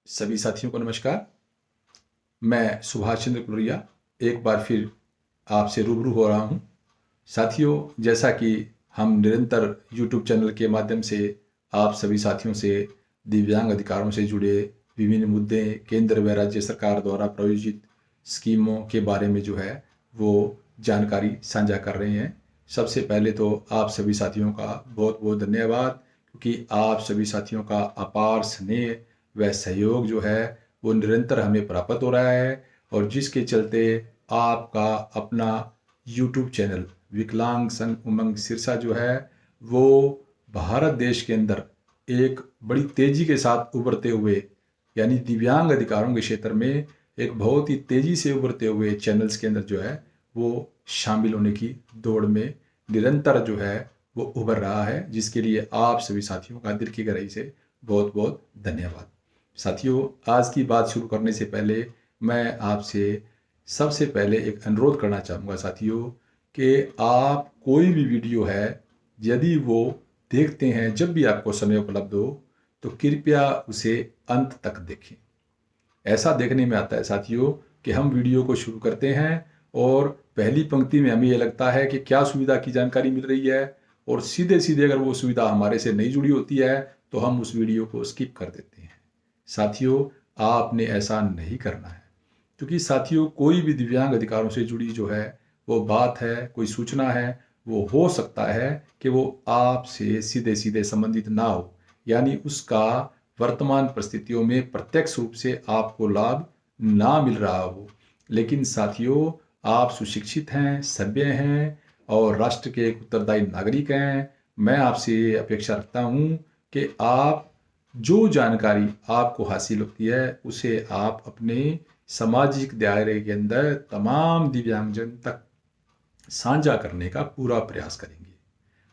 सभी साथियों को नमस्कार। मैं सुभाष चंद्र कुलरिया एक बार फिर आपसे रूबरू हो रहा हूं। साथियों, जैसा कि हम निरंतर यूट्यूब चैनल के माध्यम से आप सभी साथियों से दिव्यांग अधिकारों से जुड़े विभिन्न मुद्दे, केंद्र व राज्य सरकार द्वारा प्रायोजित स्कीमों के बारे में जो है वो जानकारी साझा कर रहे हैं। सबसे पहले तो आप सभी साथियों का बहुत बहुत धन्यवाद, क्योंकि आप सभी साथियों का अपार स्नेह व सहयोग जो है वो निरंतर हमें प्राप्त हो रहा है, और जिसके चलते आपका अपना यूट्यूब चैनल विकलांग संघ उमंग सिरसा जो है वो भारत देश के अंदर एक बड़ी तेजी के साथ उभरते हुए, यानी दिव्यांग अधिकारों के क्षेत्र में एक बहुत ही तेजी से उभरते हुए चैनल्स के अंदर जो है वो शामिल होने की दौड़ में निरंतर जो है वो उभर रहा है, जिसके लिए आप सभी साथियों का दिल की गहराई से बहुत बहुत धन्यवाद। साथियों, आज की बात शुरू करने से पहले मैं आपसे सबसे पहले एक अनुरोध करना चाहूँगा साथियों, कि आप कोई भी वीडियो है यदि वो देखते हैं, जब भी आपको समय उपलब्ध हो, तो कृपया उसे अंत तक देखें। ऐसा देखने में आता है साथियों कि हम वीडियो को शुरू करते हैं और पहली पंक्ति में हमें ये लगता है कि क्या सुविधा की जानकारी मिल रही है, और सीधे सीधे अगर वो सुविधा हमारे से नहीं जुड़ी होती है तो हम उस वीडियो को स्किप कर देते हैं। साथियों, आपने ऐसा नहीं करना है, क्योंकि साथियों कोई भी दिव्यांग अधिकारों से जुड़ी जो है वो बात है, कोई सूचना है, वो हो सकता है कि वो आपसे सीधे सीधे संबंधित ना हो, यानी उसका वर्तमान परिस्थितियों में प्रत्यक्ष रूप से आपको लाभ ना मिल रहा हो। लेकिन साथियों, आप सुशिक्षित हैं, सभ्य हैं और राष्ट्र के एक उत्तरदायी नागरिक हैं। मैं आपसे ये अपेक्षा रखता हूँ कि आप जो जानकारी आपको हासिल होती है उसे आप अपने सामाजिक दायरे के अंदर तमाम दिव्यांगजन तक साझा करने का पूरा प्रयास करेंगे।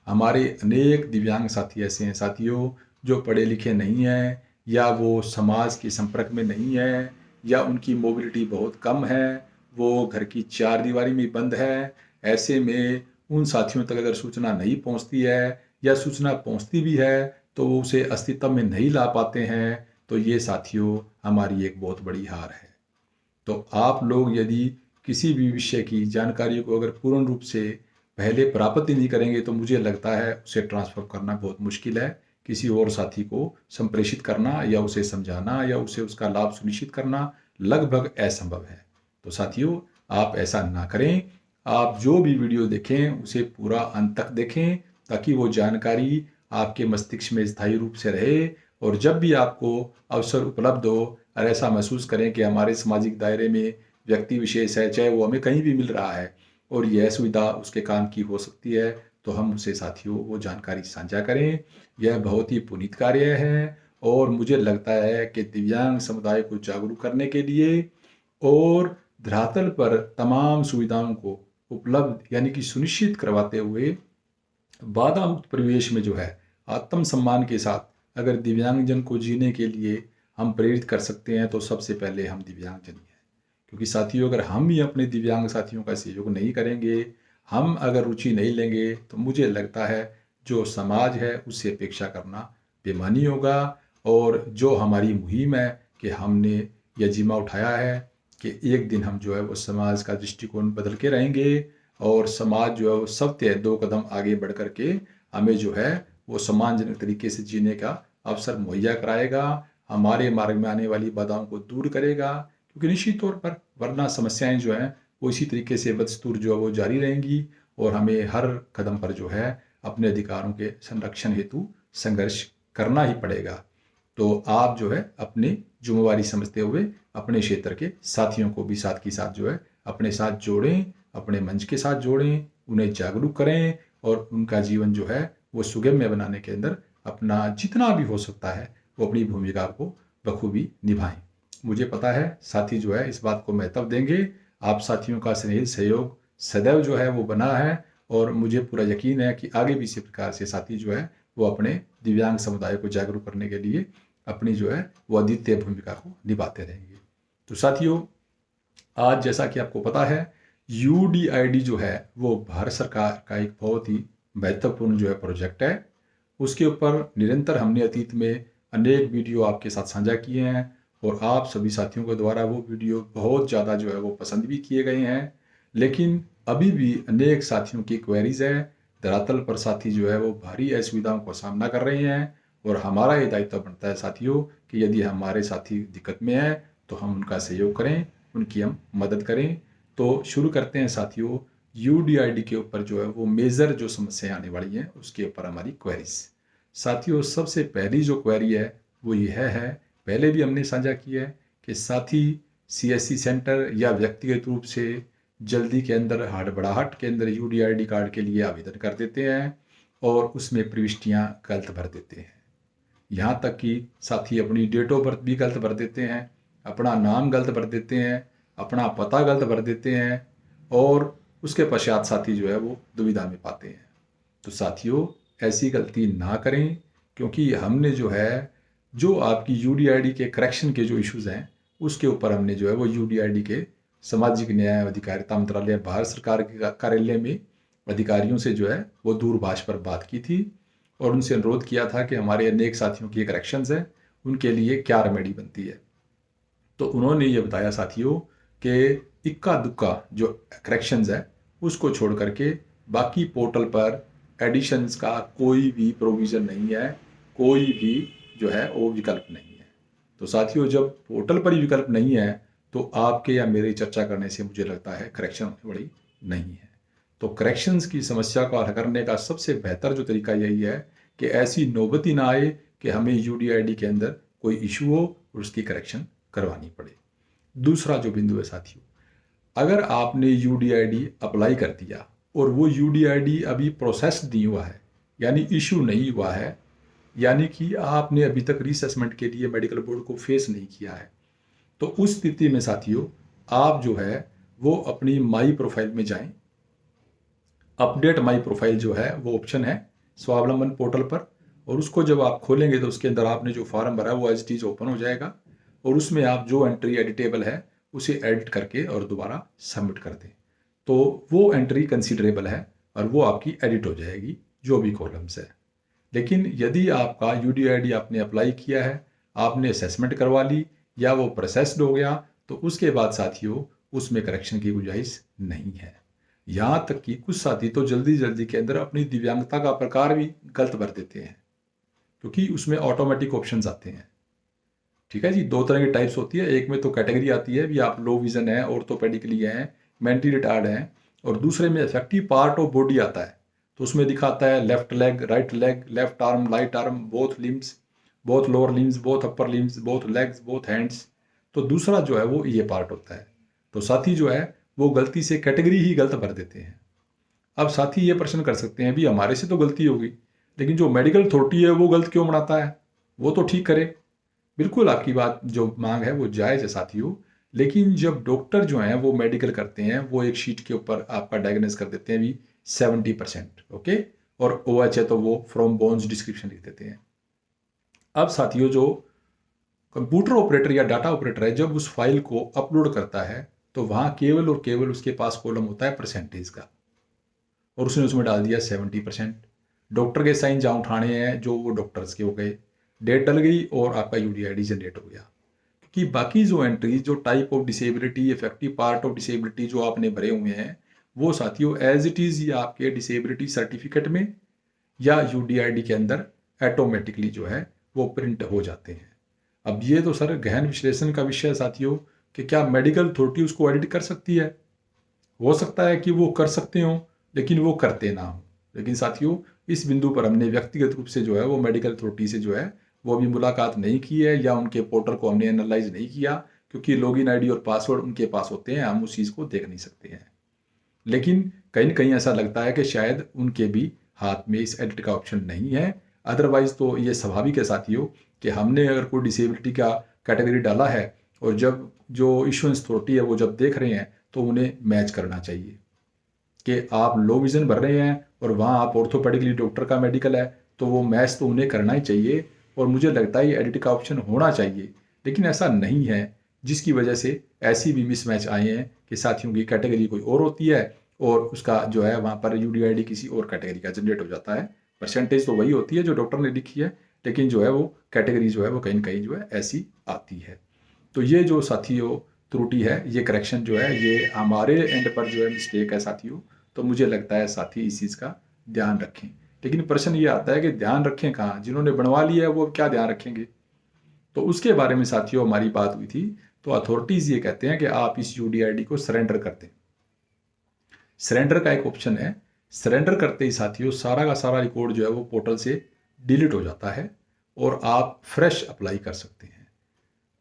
हमारे अनेक दिव्यांग साथी ऐसे हैं साथियों, जो पढ़े लिखे नहीं हैं, या वो समाज के संपर्क में नहीं है, या उनकी मोबिलिटी बहुत कम है, वो घर की चार दीवारी में बंद है। ऐसे में उन साथियों तक अगर सूचना नहीं पहुंचती है, या सूचना पहुंचती भी है तो वो उसे अस्तित्व में नहीं ला पाते हैं, तो ये साथियों हमारी एक बहुत बड़ी हार है। तो आप लोग यदि किसी भी विषय की जानकारी को अगर पूर्ण रूप से पहले प्राप्त ही नहीं करेंगे, तो मुझे लगता है उसे ट्रांसफर करना बहुत मुश्किल है। किसी और साथी को संप्रेषित करना या उसे समझाना या उसे उसका लाभ सुनिश्चित करना लगभग असंभव है। तो साथियों, आप ऐसा ना करें। आप जो भी वीडियो देखें उसे पूरा अंत तक देखें, ताकि वो जानकारी आपके मस्तिष्क में स्थायी रूप से रहे, और जब भी आपको अवसर उपलब्ध हो और ऐसा महसूस करें कि हमारे सामाजिक दायरे में व्यक्ति विशेष है, चाहे वो हमें कहीं भी मिल रहा है और यह सुविधा उसके काम की हो सकती है, तो हम उसे साथियों वो जानकारी साझा करें। यह बहुत ही पुनीत कार्य है, और मुझे लगता है कि दिव्यांग समुदाय को जागरूक करने के लिए और धरातल पर तमाम सुविधाओं को उपलब्ध यानी कि सुनिश्चित करवाते हुए बाधा मुक्त परिवेश में जो है आत्मसम्मान के साथ अगर दिव्यांगजन को जीने के लिए हम प्रेरित कर सकते हैं, तो सबसे पहले हम दिव्यांगजन ही हैं। क्योंकि साथियों, अगर हम ही अपने दिव्यांग साथियों का सहयोग नहीं करेंगे, हम अगर रुचि नहीं लेंगे, तो मुझे लगता है जो समाज है उससे अपेक्षा करना बेमानी होगा। और जो हमारी मुहिम है कि हमने यह जिम्मा उठाया है कि एक दिन हम जो है वो समाज का दृष्टिकोण बदल के रहेंगे, और समाज जो है वो सत्य 2 कदम आगे बढ़ कर के हमें जो है वो सम्मानजनक तरीके से जीने का अवसर मुहैया कराएगा, हमारे मार्ग में आने वाली बाधाओं को दूर करेगा। क्योंकि निश्चित तौर पर वरना समस्याएं जो हैं वो इसी तरीके से बदस्तूर जो है वो जारी रहेंगी, और हमें हर कदम पर जो है अपने अधिकारों के संरक्षण हेतु संघर्ष करना ही पड़ेगा। तो आप जो है अपनी जिम्मेवारी समझते हुए अपने क्षेत्र के साथियों को भी साथ के साथ जो है अपने साथ जोड़ें, अपने मंच के साथ जोड़ें, उन्हें जागरूक करें, और उनका जीवन जो है वो सुगम्य बनाने के अंदर अपना जितना भी हो सकता है वो अपनी भूमिका को बखूबी निभाएं। मुझे पता है साथी जो है इस बात को महत्व देंगे। आप साथियों का स्नेह सहयोग सदैव जो है वो बना है, और मुझे पूरा यकीन है कि आगे भी इसी प्रकार से साथी जो है वो अपने दिव्यांग समुदाय को जागरूक करने के लिए अपनी जो है वो अद्वितीय भूमिका को निभाते रहेंगे। तो साथियों, आज जैसा कि आपको पता है यूडीआईडी जो है वो भारत सरकार का एक बहुत ही महत्वपूर्ण जो है प्रोजेक्ट है। उसके ऊपर निरंतर हमने अतीत में अनेक वीडियो आपके साथ साझा किए हैं, और आप सभी साथियों के द्वारा वो वीडियो बहुत ज़्यादा जो है वो पसंद भी किए गए हैं। लेकिन अभी भी अनेक साथियों की क्वेरीज है। धरातल पर साथी जो है वो भारी असुविधाओं का सामना कर रहे हैं और हमारा ये दायित्व बनता है साथियों कि यदि हमारे साथी दिक्कत में हैं तो हम उनका सहयोग करें, उनकी हम मदद करें। तो शुरू करते हैं साथियों, यूडीआईडी के ऊपर जो है वो मेजर जो समस्याएं आने वाली हैं उसके ऊपर हमारी क्वेरीज। साथियों, सबसे पहली जो क्वेरी है वो यह है, पहले भी हमने साझा किया है कि साथी सीएससी सेंटर या व्यक्तिगत रूप से जल्दी के अंदर हड़बड़ाहट के अंदर यूडीआईडी कार्ड के लिए आवेदन कर देते हैं और उसमें प्रविष्टियां गलत भर देते हैं। यहाँ तक कि साथी अपनी डेट ऑफ बर्थ भी गलत भर देते हैं, अपना नाम गलत भर देते हैं, अपना पता गलत भर देते हैं और उसके पश्चात साथी जो है वो दुविधा में पाते हैं। तो साथियों, ऐसी गलती ना करें, क्योंकि हमने जो है जो आपकी यूडीआईडी के करेक्शन के जो इश्यूज़ हैं उसके ऊपर हमने जो है वो यूडीआईडी के सामाजिक न्याय और अधिकारिता मंत्रालय भारत सरकार के कार्यालय में अधिकारियों से जो है वो दूरभाष पर बात की थी और उनसे अनुरोध किया था कि हमारे अनेक साथियों की करेक्शंस हैं उनके लिए क्या रेमेडी बनती है। तो उन्होंने ये बताया साथियों कि इक्का दुक्का जो करेक्शंस है उसको छोड़ करके बाकी पोर्टल पर एडिशंस का कोई भी प्रोविज़न नहीं है, कोई भी जो है वो विकल्प नहीं है। तो साथियों, जब पोर्टल पर ही विकल्प नहीं है तो आपके या मेरी चर्चा करने से मुझे लगता है करेक्शन बड़ी नहीं है। तो करेक्शंस की समस्या को हल करने का सबसे बेहतर जो तरीका यही है कि ऐसी नौबत ही ना आए कि हमें यूडीआईडी के अंदर कोई इशू हो और उसकी करेक्शन करवानी पड़े। दूसरा जो बिंदु है साथियों, अगर आपने यूडीआईडी अप्लाई कर दिया और वो यूडीआईडी अभी प्रोसेस नहीं हुआ है, यानी इशू नहीं हुआ है, यानी कि आपने अभी तक रीअसेसमेंट के लिए मेडिकल बोर्ड को फेस नहीं किया है, तो उस स्थिति में साथियों आप जो है वो अपनी माई प्रोफाइल में जाएं। अपडेट माई प्रोफाइल जो है वो ऑप्शन है स्वावलंबन पोर्टल पर, और उसको जब आप खोलेंगे तो उसके अंदर आपने जो फॉर्म भरा है वो एज इट इज ओपन हो जाएगा और उसमें आप जो एंट्री एडिटेबल है उसे एडिट करके और दोबारा सबमिट कर दें। तो वो एंट्री कंसीडरेबल है और वो आपकी एडिट हो जाएगी जो भी कॉलम्स है। लेकिन यदि आपका यूडीआईडी आपने अप्लाई किया है, आपने असेसमेंट करवा ली या वो प्रोसेस्ड हो गया, तो उसके बाद साथियों उसमें करेक्शन की गुंजाइश नहीं है। यहाँ तक कि कुछ साथी तो जल्दी जल्दी के अंदर अपनी दिव्यांगता का प्रकार भी गलत भर देते हैं, क्योंकि उसमें ऑटोमेटिक ऑप्शंस आते हैं। ठीक है जी, दो तरह की टाइप्स होती है, एक में तो कैटेगरी आती है भी आप लो विजन है, ऑर्थोपेडिकली हैं, मेंटली रिटार्ड हैं, और दूसरे में इफेक्टिव पार्ट ऑफ बॉडी आता है। तो उसमें दिखाता है left leg, right leg, left arm, right arm, both limbs, both lower limbs, both upper limbs, both legs, both hands. तो दूसरा जो है वो ये पार्ट होता है। तो साथी जो है वो गलती से कैटेगरी ही गलत भर देते हैं। अब साथी ये प्रश्न कर सकते हैं भी हमारे से तो गलती होगी, लेकिन जो मेडिकल अथॉरिटी है वो गलत क्यों बनाता है, वो तो ठीक करे। बिल्कुल आपकी बात जो मांग है वो जायज़ है साथियों, लेकिन जब डॉक्टर जो हैं वो मेडिकल करते हैं वो एक शीट के ऊपर आपका डायग्नोस कर देते हैं भी 70%, ओके, और OH है तो वो फ्रॉम बोन्स डिस्क्रिप्शन लिख देते हैं। अब साथियों, जो कंप्यूटर ऑपरेटर या डाटा ऑपरेटर है जब उस फाइल को अपलोड करता है तो वहाँ केवल और केवल उसके पास कॉलम होता है परसेंटेज का, और उसने उसमें डाल दिया 70%। डॉक्टर के साइन जहाँ उठाने हैं जो वो डॉक्टर्स के हो गए, डेट डल गई और आपका यूडीआईडी जनरेट हो गया। कि बाकी जो एंट्रीज, जो type of disability, effective part of disability जो आपने भरे हुए हैं वो साथियों एज इट इज़ या आपके डिसेबिलिटी सर्टिफिकेट में या यूडीआईडी के अंदर ऑटोमेटिकली जो है वो प्रिंट हो जाते हैं। अब ये तो सर गहन विश्लेषण का विषय है साथियों कि क्या मेडिकल अथॉरिटी उसको एडिट कर सकती है। हो सकता है कि वो कर सकते हो लेकिन वो करते ना हो। लेकिन साथियों, इस बिंदु पर हमने व्यक्तिगत रूप से जो है वो मेडिकल अथॉरिटी से जो है वो अभी मुलाकात नहीं की है या उनके पोर्टल को हमने एनालाइज नहीं किया, क्योंकि लॉगिन आईडी और पासवर्ड उनके पास होते हैं, हम उस चीज़ को देख नहीं सकते हैं। लेकिन कहीं न कहीं ऐसा लगता है कि शायद उनके भी हाथ में इस एडिट का ऑप्शन नहीं है। अदरवाइज़ तो ये स्वाभाविक है साथियों कि हमने अगर कोई डिसेबिलिटी का कैटेगरी डाला है और जब जो इश्योरेंस अथॉरिटी है वो जब देख रहे हैं तो उन्हें मैच करना चाहिए कि आप लो विजन भर रहे हैं और वहाँ आप ऑर्थोपेडिकली डॉक्टर का मेडिकल है, तो वो मैच तो उन्हें करना ही चाहिए। और मुझे लगता है ये एडिट का ऑप्शन होना चाहिए, लेकिन ऐसा नहीं है, जिसकी वजह से ऐसी भी मिसमैच आए हैं कि साथियों की कैटेगरी कोई और होती है और उसका जो है वहाँ पर यूडीआईडी किसी और कैटेगरी का जनरेट हो जाता है। परसेंटेज तो वही होती है जो डॉक्टर ने लिखी है, लेकिन जो है वो कैटेगरी जो है वो कहीं ना कहीं जो है ऐसी आती है। तो ये जो साथियों त्रुटि है, ये करेक्शन जो है, ये हमारे एंड पर जो है मिस्टेक है साथियों। तो मुझे लगता है साथी इस चीज़ का ध्यान रखें। लेकिन प्रश्न ये आता है कि ध्यान रखें कहाँ, जिन्होंने बनवा लिया है वो क्या ध्यान रखेंगे। तो उसके बारे में साथियों हमारी बात हुई थी। तो अथॉरिटीज़ ये कहते हैं कि आप इस यूडीआईडी को सरेंडर कर दें। सरेंडर का एक ऑप्शन है। सरेंडर करते ही साथियों सारा का सारा रिकॉर्ड जो है वो पोर्टल से डिलीट हो जाता है और आप फ्रेश अप्लाई कर सकते हैं।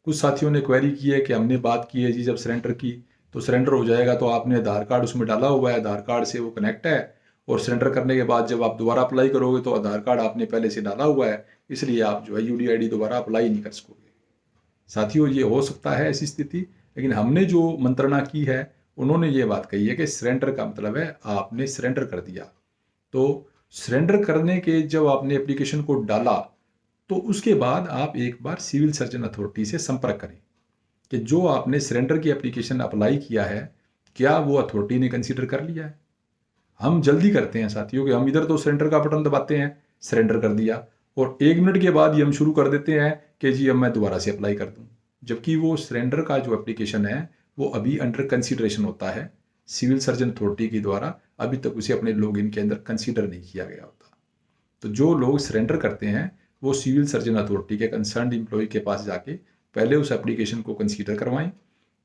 कुछ साथियों ने क्वेरी की है कि हमने बात की है जी, जब सरेंडर की तो सरेंडर हो जाएगा, तो आपने आधार कार्ड उसमें डाला हुआ है, आधार कार्ड से वो कनेक्ट है, और सरेंडर करने के बाद जब आप दोबारा अप्लाई करोगे तो आधार कार्ड आपने पहले से डाला हुआ है, इसलिए आप जो है यूडीआईडी दोबारा अप्लाई नहीं कर सकोगे। साथियों ये हो सकता है ऐसी स्थिति, लेकिन हमने जो मंत्रणा की है उन्होंने ये बात कही है कि सरेंडर का मतलब है आपने सरेंडर कर दिया। तो सरेंडर करने के जब आपने एप्लीकेशन को डाला तो उसके बाद आप एक बार सिविल सर्जन अथॉरिटी से संपर्क करें कि जो आपने सरेंडर की एप्लीकेशन अप्लाई किया है क्या वो अथॉरिटी ने कंसीडर कर लिया है। हम जल्दी करते हैं साथियों कि हम इधर तो सरेंडर का बटन दबाते हैं, सरेंडर कर दिया, और 1 मिनट के बाद ही हम शुरू कर देते हैं कि जी अब मैं दोबारा से अप्लाई कर दूं, जबकि वो सरेंडर का जो एप्लीकेशन है वो अभी अंडर कंसीडरेशन होता है सिविल सर्जन अथॉरिटी के द्वारा, अभी तक उसे अपने लॉगिन के अंदर कंसीडर नहीं किया गया होता। तो जो लोग सरेंडर करते हैं वो सिविल सर्जन अथॉरिटी के कंसर्न एम्प्लॉय के पास जाके पहले उस एप्लीकेशन को कंसीडर करवाएं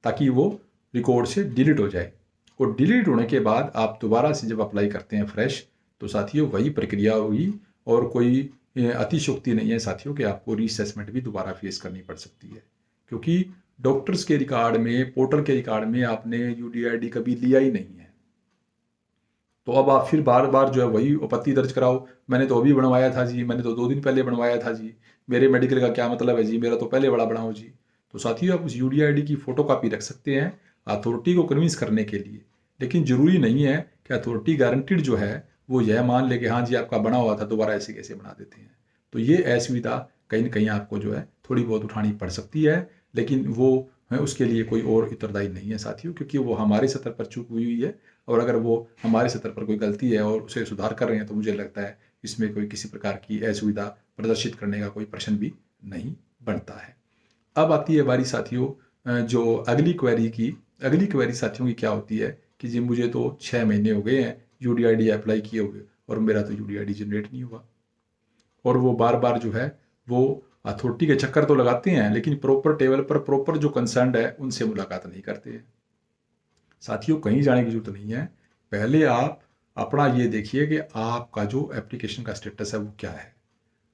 ताकि वो रिकॉर्ड से डिलीट हो जाए, और डिलीट होने के बाद आप दोबारा से जब अप्लाई करते हैं फ्रेश, तो साथियों वही प्रक्रिया होगी और कोई अतिशयोक्ति नहीं है साथियों कि आपको रीअसेसमेंट भी दोबारा फेस करनी पड़ सकती है, क्योंकि डॉक्टर्स के रिकॉर्ड में, पोर्टल के रिकॉर्ड में आपने यूडीआईडी कभी लिया ही नहीं है। तो अब आप फिर बार बार जो है वही आपत्ति दर्ज कराओ, मैंने तो अभी बनवाया था जी, मैंने तो 2 दिन पहले बनवाया था जी, मेरे मेडिकल का क्या मतलब है जी, मेरा तो पहले बड़ा बनाओ जी। तो साथियों आप उस यूडीआईडी की फ़ोटो कापी रख सकते हैं अथॉरिटी को कन्विंस करने के लिए, लेकिन ज़रूरी नहीं है कि अथॉरिटी गारंटीड जो है वो यह मान ले कि हाँ जी आपका बना हुआ था, दोबारा ऐसे कैसे बना देते हैं। तो ये असुविधा कहीं ना कहीं आपको जो है थोड़ी बहुत उठानी पड़ सकती है, लेकिन वो उसके लिए कोई और उत्तरदायी नहीं है साथियों, क्योंकि वो हमारे स्तर पर चूक हुई है, और अगर वो हमारे स्तर पर कोई गलती है और उसे सुधार कर रहे हैं तो मुझे लगता है इसमें कोई किसी प्रकार की असुविधा प्रदर्शित करने का कोई प्रश्न भी नहीं बनता है। अब आती है बारी साथियों जो अगली क्वेरी की। अगली क्वेरी साथियों की क्या होती है कि जी मुझे तो 6 महीने हो गए हैं यूडीआईडी अप्लाई किए हुए और मेरा तो यूडीआईडी जनरेट नहीं हुआ, और वो बार बार जो है वो अथॉरिटी के चक्कर तो लगाते हैं लेकिन प्रॉपर टेबल पर प्रॉपर जो कंसर्न्ड है उनसे मुलाकात नहीं करते हैं। साथियों कहीं जाने की जरूरत नहीं है, पहले आप अपना ये देखिए कि आपका जो एप्लीकेशन का स्टेटस है वो क्या है।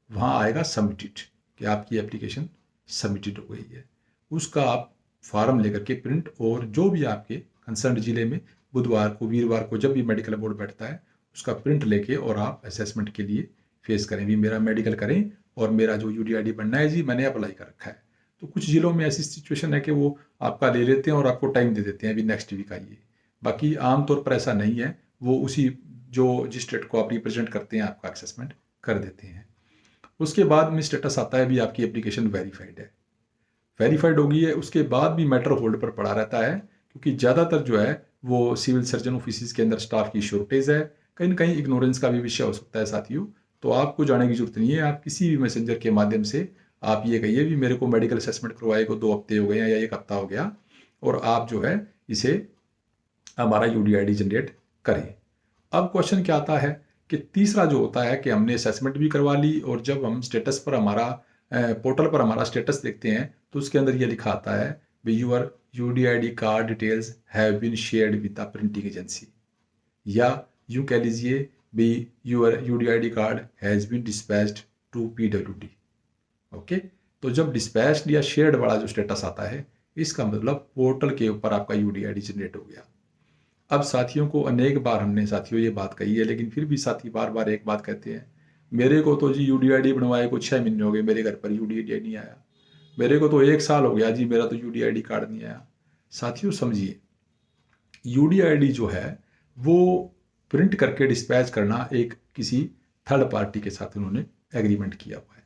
वहाँ आएगा सबमिटेड कि आपकी एप्लीकेशन सबमिटेड हो गई है, उसका आप फॉर्म लेकर के प्रिंट, और जो भी आपके कंसर्न जिले में बुधवार को, वीरवार को जब भी मेडिकल बोर्ड बैठता है उसका प्रिंट लेके और आप असेसमेंट के लिए फेस करें, भी मेरा मेडिकल करें और मेरा जो यूडीआईडी बनना है जी मैंने अप्लाई कर रखा है। तो कुछ जिलों में ऐसी सिचुएशन है कि वो आपका ले लेते हैं और आपको टाइम दे देते हैं अभी नेक्स्ट वीक आइए, बाकी आमतौर पर ऐसा नहीं है, वो उसी जो जिस स्टेट को आप रिप्रेजेंट करते हैं आपका असेसमेंट कर देते हैं। उसके बाद में स्टेटस आता है भी आपकी एप्लीकेशन वेरीफाइड है। वेरीफाइड हो गई है, उसके बाद भी मैटर होल्ड पर पड़ा रहता है, क्योंकि ज़्यादातर जो है वो सिविल सर्जन ऑफिस के अंदर स्टाफ की शॉर्टेज है, कहीं ना कहीं इग्नोरेंस का भी विषय हो सकता है साथियों। तो आपको जाने की जरूरत नहीं है, आप किसी भी मैसेंजर के माध्यम से आप ये कहिए भी मेरे को मेडिकल असेसमेंट करवाए को 2 हफ्ते हो गए हैं या 1 हफ्ता हो गया, और आप जो है इसे हमारा यूडीआईडी जनरेट करें। अब क्वेश्चन क्या आता है कि तीसरा जो होता है कि हमने असेसमेंट भी करवा ली और जब हम स्टेटस पर हमारा पोर्टल पर हमारा स्टेटस देखते हैं तो उसके अंदर ये लिखा आता है भी your UDID card details have been shared with the printing agency, या यूं कह लीजिए भी your UDID card has been dispatched to PWD. Okay, तो जब डिस्पैच्ड या शेयर्ड वाला जो स्टेटस आता है इसका मतलब पोर्टल के ऊपर आपका यूडीआईडी जनरेट हो गया। अब साथियों को अनेक बार हमने साथियों ये बात कही है, लेकिन फिर भी साथी बार बार एक बात कहते हैं, मेरे को तो जी यूडीआईडी बनवाए को 6 महीने हो गए, मेरे घर पर यूडीआईडी नहीं आया, मेरे को तो 1 साल हो गया जी, मेरा तो यूडीआईडी कार्ड नहीं आया। साथियों समझिए, यूडीआईडी जो है वो प्रिंट करके डिस्पैच करना एक किसी थर्ड पार्टी के साथ उन्होंने एग्रीमेंट किया हुआ है,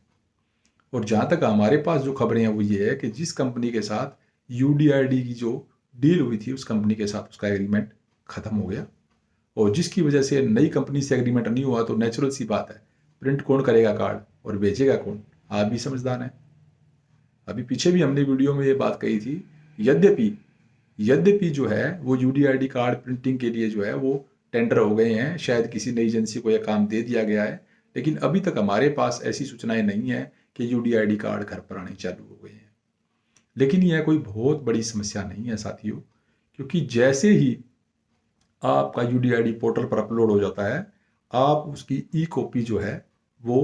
और जहाँ तक हमारे पास जो खबरें हैं वो ये है कि जिस कंपनी के साथ यूडीआईडी की जो डील हुई थी उस कंपनी के साथ उसका एग्रीमेंट ख़त्म हो गया, और जिसकी वजह से नई कंपनी से एग्रीमेंट नहीं हुआ, तो नेचुरल सी बात है प्रिंट कौन करेगा कार्ड और बेचेगा कौन, आप भी समझदार हैं। अभी पीछे भी हमने वीडियो में ये बात कही थी, यद्यपि जो है वो यूडीआईडी कार्ड प्रिंटिंग के लिए जो है वो टेंडर हो गए हैं, शायद किसी नई एजेंसी को यह काम दे दिया गया है, लेकिन अभी तक हमारे पास ऐसी सूचनाएं नहीं है कि यूडीआईडी कार्ड घर पर आने चालू हो गए हैं। लेकिन यह कोई बहुत बड़ी समस्या नहीं है साथियों, क्योंकि जैसे ही आपका यूडीआईडी पोर्टल पर अपलोड हो जाता है, आप उसकी ई कॉपी जो है वो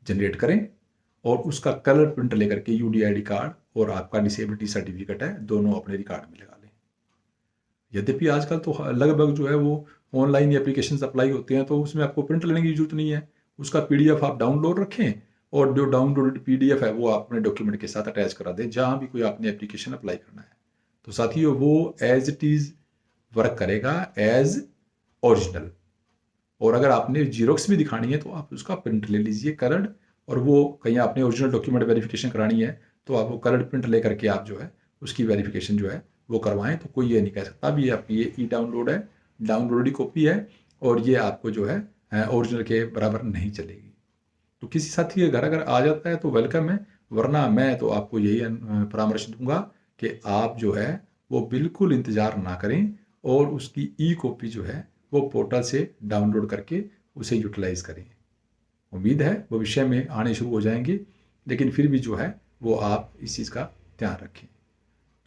जनरेट करें और उसका कलर प्रिंट लेकर के यूडीआईडी कार्ड और आपका डिसेबिलिटी सर्टिफिकेट है दोनों अपने रिकॉर्ड में लगा लें। यद्यपि आजकल तो लगभग जो है वो ऑनलाइन एप्लीकेशन अप्लाई होते हैं, तो उसमें आपको प्रिंट लेने की जरूरत नहीं है, उसका पीडीएफ आप डाउनलोड रखें और जो डाउनलोडेड पीडीएफ है वो आप अपने डॉक्यूमेंट के साथ अटैच करा दें जहां भी कोई आपने एप्लीकेशन अप्लाई करना है। तो साथियों वो एज इट इज वर्क करेगा एज ओरिजिनल। और अगर आपने जीरोक्स भी दिखानी है तो आप उसका प्रिंट ले लीजिए कलर्ड, और वो कहीं आपने ओरिजिनल डॉक्यूमेंट वेरिफिकेशन करानी है तो आप वो कलर्ड प्रिंट लेकर के आप जो है उसकी वेरिफिकेशन जो है वो करवाएं। तो कोई ये नहीं कह सकता भी आपकी ये ई डाउनलोड है, डाउनलोड कॉपी है और ये आपको जो है ओरिजिनल के बराबर नहीं चलेगी। तो किसी साथी के घर अगर आ जाता है तो वेलकम है, वरना मैं तो आपको यही परामर्श दूंगा कि आप जो है वो बिल्कुल इंतज़ार ना करें और उसकी ई कॉपी जो है वो पोर्टल से डाउनलोड करके उसे यूटिलाइज करें। उम्मीद है भविष्य में आने शुरू हो जाएंगे, लेकिन फिर भी जो है वो आप इस चीज़ का ध्यान रखें।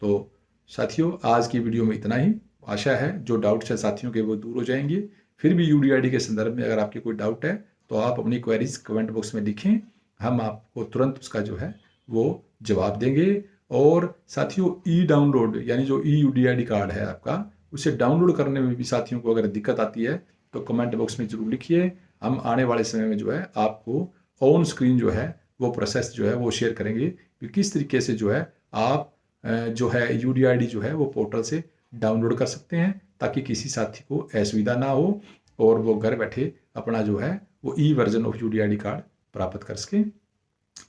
तो साथियों आज की वीडियो में इतना ही। आशा है जो डाउट्स है साथियों के वो दूर हो जाएंगे। फिर भी यूडीआईडी के संदर्भ में अगर आपके कोई डाउट है तो आप अपनी क्वेरीज कमेंट बॉक्स में लिखें, हम आपको तुरंत उसका जो है वो जवाब देंगे। और साथियों ई डाउनलोड यानी जो ई यूडीआईडी कार्ड है आपका, उसे डाउनलोड करने में भी साथियों को अगर दिक्कत आती है तो कमेंट बॉक्स में जरूर लिखिए। हम आने वाले समय में जो है आपको ऑन स्क्रीन जो है वो प्रोसेस जो है वो शेयर करेंगे कि किस तरीके से जो है आप जो है यूडीआईडी जो है वो पोर्टल से डाउनलोड कर सकते हैं, ताकि किसी साथी को असुविधा ना हो और वो घर बैठे अपना जो है वो ई वर्जन ऑफ यूडीआईडी कार्ड प्राप्त कर सकें।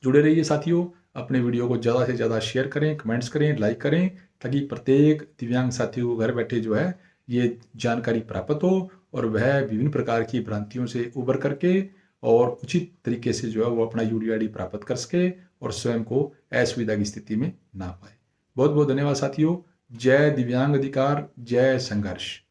जुड़े रहिए साथियों, अपने वीडियो को ज़्यादा से ज़्यादा शेयर करें, कमेंट्स करें, लाइक करें, ताकि प्रत्येक दिव्यांग साथियों को घर बैठे जो है ये जानकारी प्राप्त हो और वह विभिन्न प्रकार की भ्रांतियों से उबर करके और उचित तरीके से जो है वो अपना यूडीआईडी प्राप्त कर सके और स्वयं को असुविधा की स्थिति में ना पाए। बहुत बहुत धन्यवाद साथियों। जय दिव्यांग अधिकार, जय संघर्ष।